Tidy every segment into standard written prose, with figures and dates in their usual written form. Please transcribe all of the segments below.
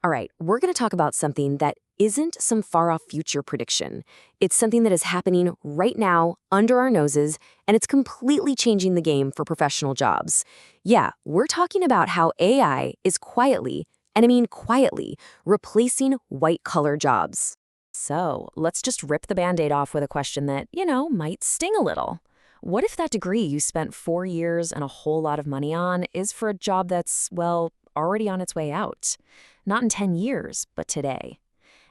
All right, we're going to talk about something that isn't some far off future prediction. It's something that is happening right now under our noses, and it's completely changing the game for professional jobs. Yeah, we're talking about how AI is quietly, and I mean quietly, replacing white collar jobs. So let's just rip the band aid off with a question that, might sting a little. What if that degree you spent 4 years and a whole lot of money on is for a job that's, well, already on its way out? Not in 10 years, but today.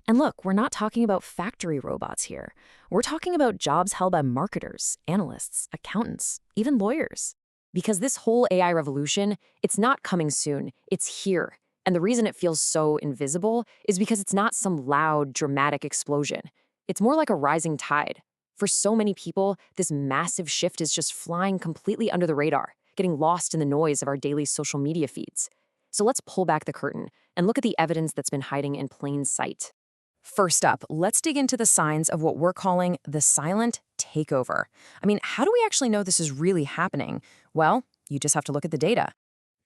And look, we're not talking about factory robots here. We're talking about jobs held by marketers, analysts, accountants, even lawyers. Because this whole AI revolution, it's not coming soon, it's here. And the reason it feels so invisible is because it's not some loud, dramatic explosion. It's more like a rising tide. For so many people, this massive shift is just flying completely under the radar, getting lost in the noise of our daily social media feeds. So let's pull back the curtain and look at the evidence that's been hiding in plain sight. First up, let's dig into the signs of what we're calling the silent takeover. I mean, how do we actually know this is really happening? Well, you just have to look at the data.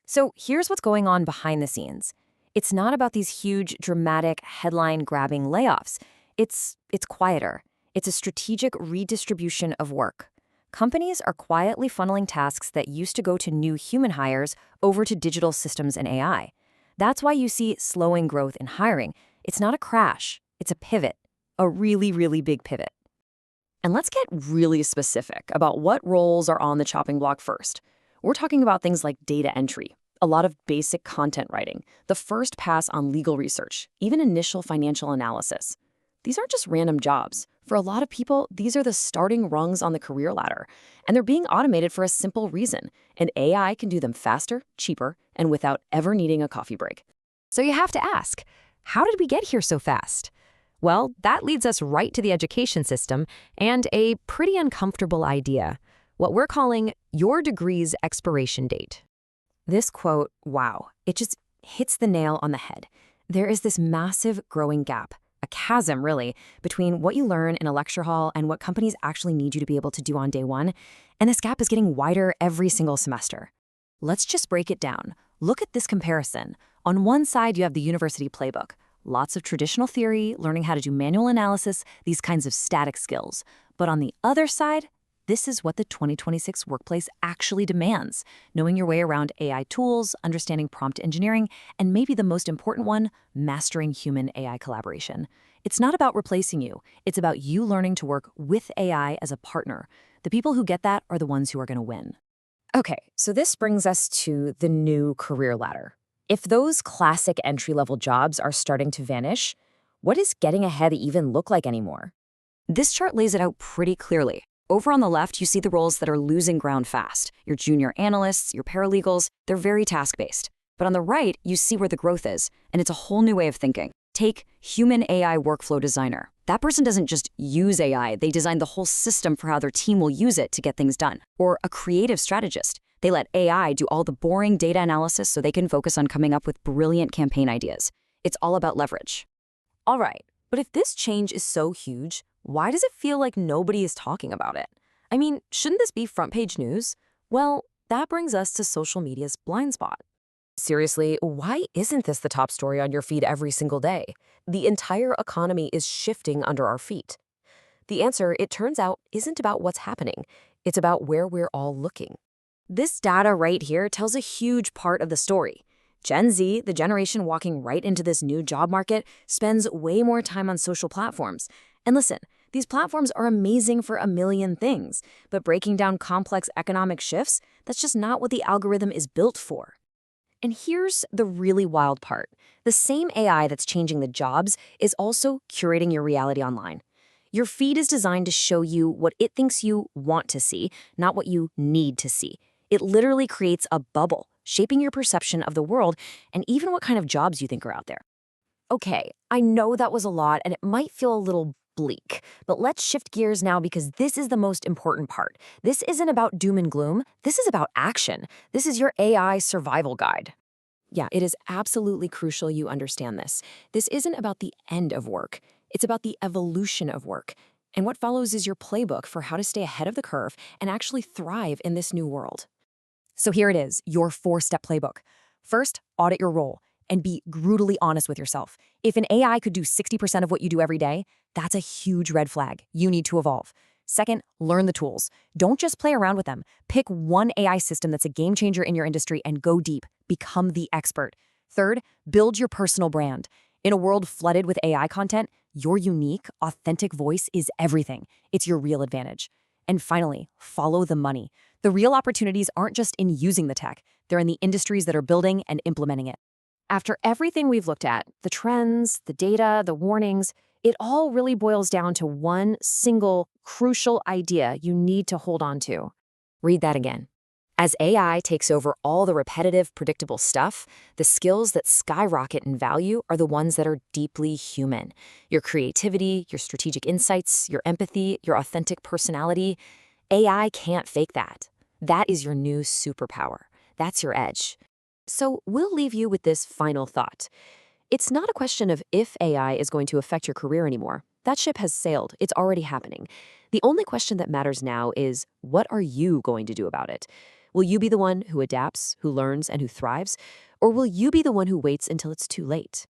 So here's what's going on behind the scenes. It's not about these huge, dramatic, headline-grabbing layoffs. It's quieter. It's a strategic redistribution of work. Companies are quietly funneling tasks that used to go to new human hires over to digital systems and AI. That's why you see slowing growth in hiring. It's not a crash, it's a pivot, a really, really big pivot. And let's get really specific about what roles are on the chopping block first. We're talking about things like data entry, a lot of basic content writing, the first pass on legal research, even initial financial analysis. These aren't just random jobs. For a lot of people, these are the starting rungs on the career ladder, and they're being automated for a simple reason. An AI can do them faster, cheaper, and without ever needing a coffee break. So you have to ask, how did we get here so fast? Well, that leads us right to the education system and a pretty uncomfortable idea, what we're calling your degree's expiration date. This quote, wow, it just hits the nail on the head. There is this massive growing gap, a chasm really, between what you learn in a lecture hall and what companies actually need you to be able to do on day one, and this gap is getting wider every single semester. Let's just break it down. Look at this comparison. On one side, you have the university playbook. Lots of traditional theory, learning how to do manual analysis, these kinds of static skills. But on the other side, this is what the 2026 workplace actually demands, knowing your way around AI tools, understanding prompt engineering, and maybe the most important one, mastering human-AI collaboration. It's not about replacing you. It's about you learning to work with AI as a partner. The people who get that are the ones who are going to win. Okay, so this brings us to the new career ladder. If those classic entry-level jobs are starting to vanish, what does getting ahead even look like anymore? This chart lays it out pretty clearly. Over on the left, you see the roles that are losing ground fast. Your junior analysts, your paralegals, they're very task-based. But on the right, you see where the growth is, and it's a whole new way of thinking. Take human AI workflow designer. That person doesn't just use AI, they design the whole system for how their team will use it to get things done. Or a creative strategist. They let AI do all the boring data analysis so they can focus on coming up with brilliant campaign ideas. It's all about leverage. All right, but if this change is so huge, why does it feel like nobody is talking about it? I mean, shouldn't this be front page news? Well, that brings us to social media's blind spot. Seriously, why isn't this the top story on your feed every single day? The entire economy is shifting under our feet. The answer, it turns out, isn't about what's happening. It's about where we're all looking. This data right here tells a huge part of the story. Gen Z, the generation walking right into this new job market, spends way more time on social platforms. And listen, these platforms are amazing for a million things, but breaking down complex economic shifts, that's just not what the algorithm is built for. And here's the really wild part. The same AI that's changing the jobs is also curating your reality online. Your feed is designed to show you what it thinks you want to see, not what you need to see. It literally creates a bubble, shaping your perception of the world and even what kind of jobs you think are out there. Okay, I know that was a lot and it might feel a little bleak, but let's shift gears now because this is the most important part. This isn't about doom and gloom. This is about action. This is your AI survival guide. Yeah, it is absolutely crucial you understand this. This isn't about the end of work. It's about the evolution of work. And what follows is your playbook for how to stay ahead of the curve and actually thrive in this new world. So here it is, your 4-step playbook. First, audit your role. and be brutally honest with yourself. If an AI could do 60% of what you do every day, that's a huge red flag. You need to evolve. Second, learn the tools. Don't just play around with them. Pick one AI system that's a game changer in your industry and go deep. Become the expert. Third, build your personal brand. In a world flooded with AI content, your unique, authentic voice is everything. It's your real advantage. And finally, follow the money. The real opportunities aren't just in using the tech, they're in the industries that are building and implementing it. After everything we've looked at, the trends, the data, the warnings, it all really boils down to one single crucial idea you need to hold on to. Read that again. As AI takes over all the repetitive, predictable stuff, the skills that skyrocket in value are the ones that are deeply human. Your creativity, your strategic insights, your empathy, your authentic personality. AI can't fake that. That is your new superpower. That's your edge. So we'll leave you with this final thought. It's not a question of if AI is going to affect your career anymore. That ship has sailed. It's already happening. The only question that matters now is, what are you going to do about it? Will you be the one who adapts, who learns, and who thrives? Or will you be the one who waits until it's too late?